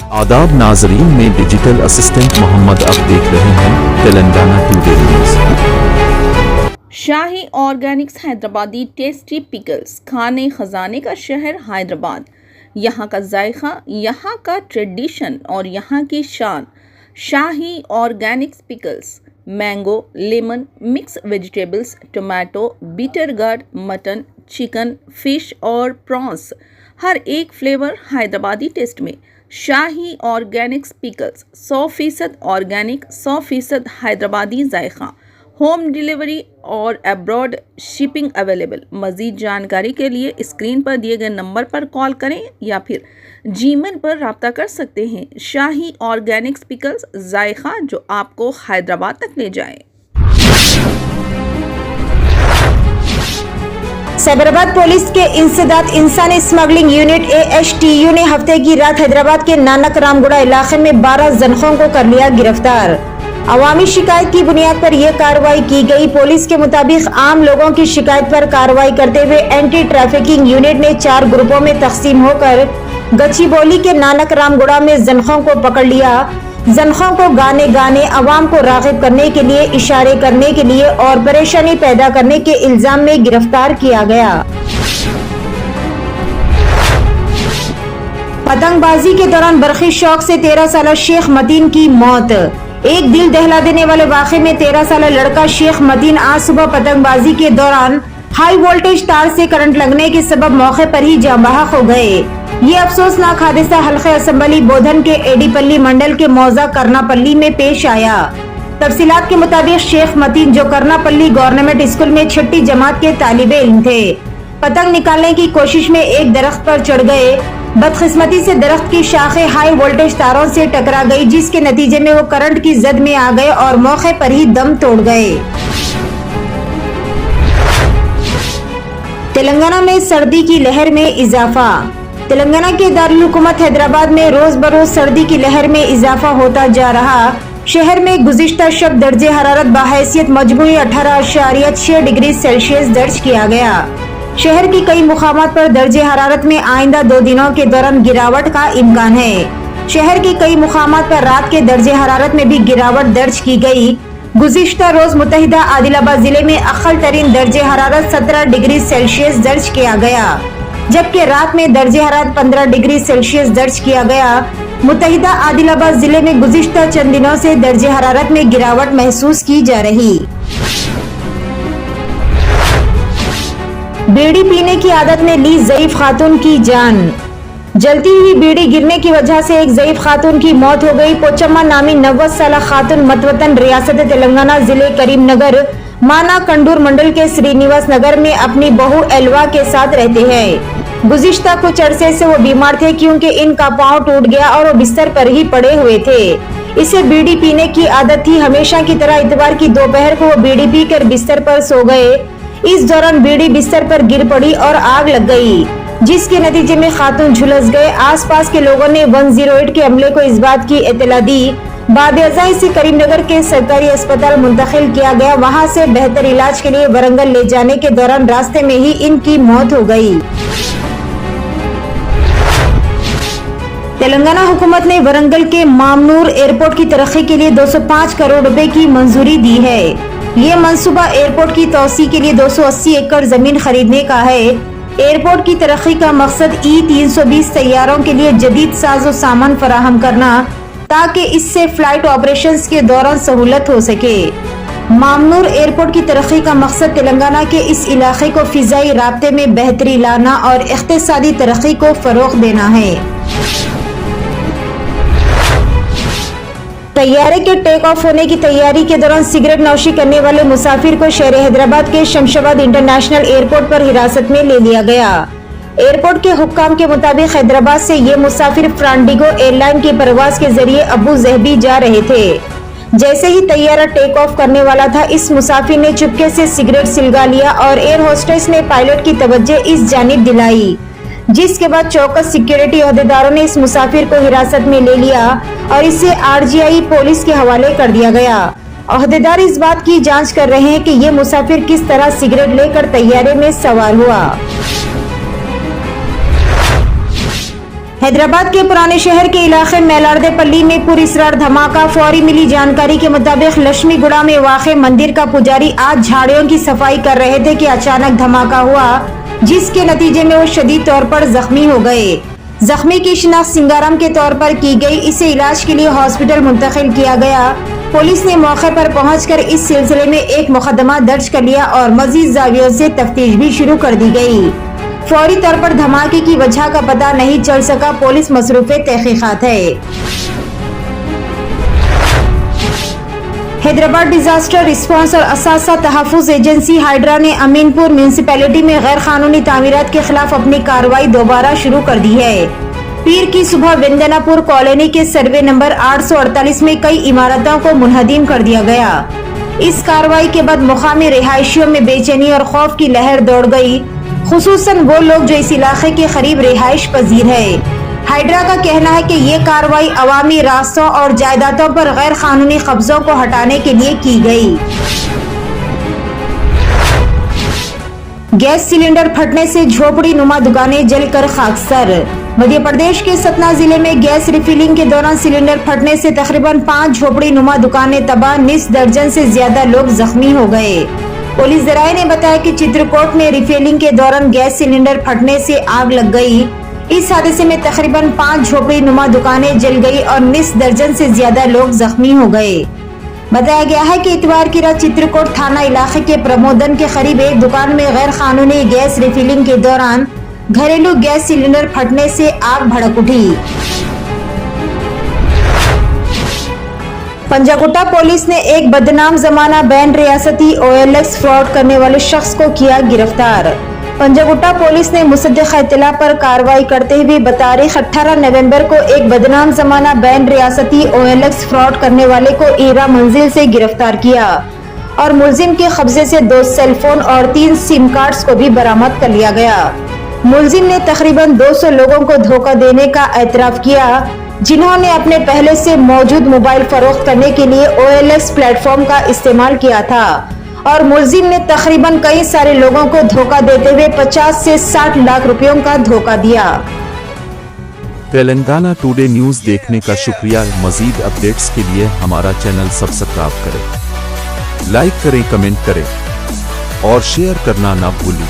आदाब नाजरीन, में डिजिटल असिस्टेंट मोहम्मद। अब देख रहे हैं तेलंगाना टुडे न्यूज़। शाही ऑर्गेनिक्स हैदराबादी टेस्टी पिकल्स, खाने खजाने का शहर हैदराबाद। यहाँ का जायका, यहाँ का ट्रेडिशन और यहाँ की शान। Shahi organics pickles, mango, lemon, mix vegetables, tomato, bitter gourd, mutton, chicken, fish और प्रॉन्स, हर एक फ्लेवर हैदराबादी टेस्ट में। Shahi organics pickles 100% organic, 100% Hyderabadi जायका, होम डिलीवरी और अब्रॉड शिपिंग अवेलेबल। मज़ीद जानकारी के लिए स्क्रीन पर दिए गए नंबर पर कॉल करें या फिर जीमेल पर राब्ता कर सकते हैं। शाही ऑर्गेनिक्स पिकल्स, जायका जो आपको हैदराबाद तक ले जाए। साइबराबाद पुलिस के इंसदाद इंसानी स्मगलिंग यूनिट ASTU ने हफ्ते की रात हैदराबाद के नानक रामगुड़ा इलाके में 12 जख्मों को कर लिया गिरफ्तार। अवामी शिकायत की बुनियाद पर यह कार्रवाई की गई। पुलिस के मुताबिक आम लोगों की शिकायत पर कार्रवाई करते हुए एंटी ट्रैफिकिंग यूनिट ने 4 ग्रुपों में तकसीम होकर गच्चीबौली के नानक रामगुड़ा में जख्मों को पकड़ लिया। जख्मों को गाने गाने, अवाम को राग़िब करने के लिए, इशारे करने के लिए और परेशानी पैदा करने के इल्जाम में गिरफ्तार किया गया। पतंगबाजी के दौरान बरखी शौक से 13 साल शेख मतीन की मौत। एक दिल दहला देने वाले वाक़े में 13 साल लड़का शेख मतीन आज सुबह पतंगबाजी के दौरान हाई वोल्टेज तार से करंट लगने के सबब मौके पर ही जाँ बहक हो गए। ये अफसोसनाक हादसा हल्के असम्बली बोधन के एडीपल्ली मंडल के मौजा करनापल्ली में पेश आया। तफसीलात के मुताबिक शेख मतीन, जो करनापल्ली गवर्नमेंट स्कूल में 6ठी जमात के तालिबे इल्म थे, पतंग निकालने की कोशिश में एक दरख्त पर चढ़ गए। बदकिस्मती से दरख्त की शाखें हाई वोल्टेज तारों से टकरा गई, जिसके नतीजे में वो करंट की जद में आ गए और मौके पर ही दम तोड़ गए। तेलंगाना में सर्दी की लहर में इजाफा। तेलंगाना के दारुल हुकूमत हैदराबाद में रोज बरोज सर्दी की लहर में इजाफा होता जा रहा। शहर में गुज़िश्ता शब दर्जे हरारत बाहैसियत मजमूई 18.6 डिग्री सेल्सियस दर्ज किया गया। शहर की कई मुकामात पर दर्जे हरारत में आइंदा 2 दिनों के दौरान गिरावट का इम्कान है। शहर की कई मुकामात पर रात के दर्जे हरारत में भी गिरावट दर्ज की गई। गुज़िश्ता रोज मुत्तहिदा आदिलाबाद जिले में अक़ल तरीन दर्जे हरारत 17 डिग्री सेल्सियस दर्ज किया गया, जबकि रात में दर्जे हरारत 15 डिग्री सेल्सियस दर्ज किया गया। मुत्तहिदा आदिलाबाद जिले में गुज़िश्ता चंद दिनों से दर्जे हरारत में गिरावट महसूस की जा रही। बीड़ी पीने की आदत ने ली ज़ईफ खातून की जान। जलती हुई बीड़ी गिरने की वजह से एक ज़ईफ खातून की मौत हो गई। पोचम्मा नामी 90 साल खातून मतवतन रियासत तेलंगाना जिले करीम नगर माना कंडूर मंडल के श्रीनिवास नगर में अपनी बहू एलवा के साथ रहते हैं। गुज़िश्ता कुछ अरसे से वो बीमार थे क्योंकि इनका पांव टूट गया और वो बिस्तर पर ही पड़े हुए थे। इसे बीड़ी पीने की आदत थी। हमेशा की तरह इतवार की दोपहर को वो बीड़ी पीकर बिस्तर पर सो गए। इस दौरान बीड़ी बिस्तर पर गिर पड़ी और आग लग गई, जिसके नतीजे में खातून झुलस गए। आसपास के लोगों ने 108 के अमले को इस बात की इत्तला दी। बाद अज़ां इसे करीमनगर के सरकारी अस्पताल मुंतकिल किया गया। वहां से बेहतर इलाज के लिए वरंगल ले जाने के दौरान रास्ते में ही इनकी मौत हो गई। तेलंगाना हुकूमत ने वरंगल के मामनूर एयरपोर्ट की तरक्की के लिए 205 करोड़ रुपए की मंजूरी दी है। ये मंसूबा एयरपोर्ट की तोसी के लिए 280 एकड़ जमीन खरीदने का है। एयरपोर्ट की तरक्की का मकसद E320 तैयारों के लिए जदीद साजो सामान फराहम करना, ताकि इससे फ्लाइट ऑपरेशंस के दौरान सहूलत हो सके। मामनूर एयरपोर्ट की तरक्की का मकसद तेलंगाना के इस इलाके को फिजाई राब्ते में बेहतरी लाना और इक़्तिसादी तरक्की को फरोग़ देना है। तैयारे के टेक ऑफ होने की तैयारी के दौरान सिगरेट नौशी करने वाले मुसाफिर को शहर हैदराबाद के शमशाबाद इंटरनेशनल एयरपोर्ट पर हिरासत में ले लिया गया। एयरपोर्ट के हुक्काम के मुताबिक हैदराबाद से ये मुसाफिर फ्रांडिगो एयरलाइन की परवाज के जरिए अबू ज़हबी जा रहे थे। जैसे ही तैयारा टेक ऑफ करने वाला था, इस मुसाफिर ने चुपके से सिगरेट सिलगा लिया और एयर होस्टेस ने पायलट की तवज्जो इस जानिब दिलाई, जिसके बाद चौकस सिक्योरिटी अहदेदारों ने इस मुसाफिर को हिरासत में ले लिया और इसे RGI पुलिस के हवाले कर दिया गया। अहदेदार इस बात की जांच कर रहे हैं कि ये मुसाफिर किस तरह सिगरेट लेकर तैयारे में सवार हुआ। हैदराबाद के पुराने शहर के इलाके मेलार्देपल्ली में पुरस्कार धमाका। फौरी मिली जानकारी के मुताबिक लक्ष्मीगुड़ा में वाक़ मंदिर का पुजारी आज झाड़ियों की सफाई कर रहे थे कि अचानक धमाका हुआ, जिसके नतीजे में वो शदीद तौर पर जख्मी हो गए। जख्मी की शिनाख्त सिंगाराम के तौर पर की गई। इसे इलाज के लिए हॉस्पिटल मुंतकिल किया गया। पुलिस ने मौके पर पहुंचकर इस सिलसिले में एक मुकदमा दर्ज कर लिया और मजीद जावियों से तफ्तीश भी शुरू कर दी गई। फौरी तौर पर धमाके की वजह का पता नहीं चल सका। पुलिस मसरूफ़े तहकीकात है। हैदराबाद डिजास्टर रिस्पांस और असासा तहफ़्फ़ुज़ एजेंसी हाइड्रा ने अमीनपुर म्यूनसिपैलिटी में गैर कानूनी तामीरात के खिलाफ अपनी कार्रवाई दोबारा शुरू कर दी है। पीर की सुबह वंदनापुर कॉलोनी के सर्वे नंबर 848 में कई इमारतों को मुनहदम कर दिया गया। इस कार्रवाई के बाद मुकामी रिहायशियों में बेचैनी और खौफ की लहर दौड़ गई, खुसूसन वो लोग जो इस इलाके के करीब रिहाइश पजीर है। हाइड्रा का कहना है कि ये कार्रवाई अवामी रास्तों और जायदादों पर गैर कानूनी कब्जों को हटाने के लिए की गई। गैस सिलेंडर फटने से झोपड़ी नुमा दुकानें जलकर खाकसर। मध्य प्रदेश के सतना जिले में गैस रिफिलिंग के दौरान सिलेंडर फटने से तकरीबन 5 झोपड़ी नुमा दुकानें तबाह, 20 दर्जन से ज्यादा लोग जख्मी हो गए। पुलिस जराये ने बताया कि चित्रकूट में रिफिलिंग के दौरान गैस सिलेंडर फटने से आग लग गई। इस हादसे में तकरीबन 5 झोपड़ी नुमा दुकानें जल गई और 20 दर्जन से ज्यादा लोग जख्मी हो गए। बताया गया है कि इतवार की रात चित्रकूट थाना इलाके के प्रमोदन के करीब एक दुकान में गैर कानूनी गैस रिफिलिंग के दौरान घरेलू गैस सिलेंडर फटने से आग भड़क उठी। पंजागुट्टा पुलिस ने एक बदनाम जमाना बैन रियासती OLX फ्रॉड करने वाले शख्स को किया गिरफ्तार। पंजागुट्टा पुलिस ने मुसद्दिक़ इत्तला पर कार्रवाई करते हुए बतारीख 18 नवंबर को एक बदनाम जमाना बैन रियासती OLX फ्रॉड करने वाले को ईरा मंजिल से गिरफ्तार किया और मुलजिम के कब्जे से 2 सेल फोन और 3 सिम कार्ड्स को भी बरामद कर लिया गया। मुलजिम ने तकरीबन 200 लोगों को धोखा देने का एतराफ किया, जिन्होंने अपने पहले से मौजूद मोबाइल फरोख्त करने के लिए OLX प्लेटफॉर्म का इस्तेमाल किया था और मुलजिम ने तकरीबन कई सारे लोगों को धोखा देते हुए 50 से 60 लाख रुपयों का धोखा दिया। तेलंगाना टुडे न्यूज़ देखने का शुक्रिया। मजीद अपडेट्स के लिए हमारा चैनल सब्सक्राइब करें, लाइक करें, कमेंट करें और शेयर करना ना भूलें।